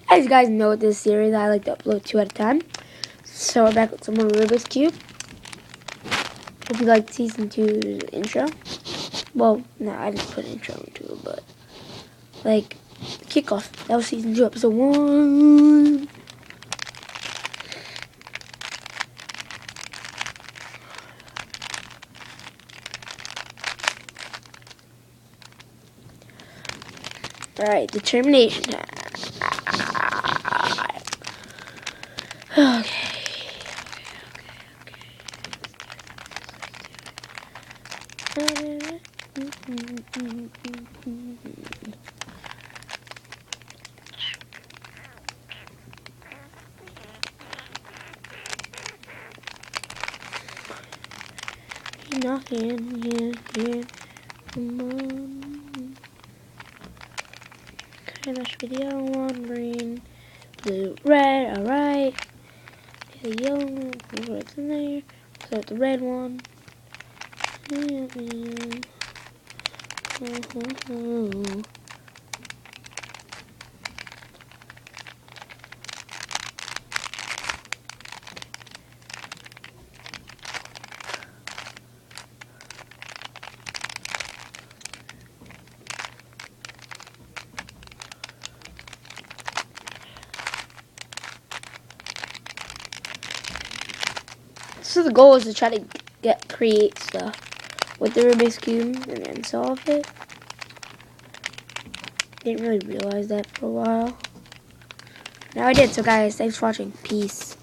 As you guys know, with this series, I like to upload 2 at a time. So we're back with some more Rubik's Cube. Hope you liked Season 2's intro. Well, no, I didn't put an intro into it, but, like, kickoff. That was Season 2, Episode 1. Alright, determination time. Okay. Knocking, yeah, come on. Finish video, 1 green, blue, red, alright. The yellow, what's in there? So the red one. So the goal is to try to create stuff with the Rubik's Cube and then solve it. Didn't really realize that for a while. Now I did. So guys, thanks for watching. Peace.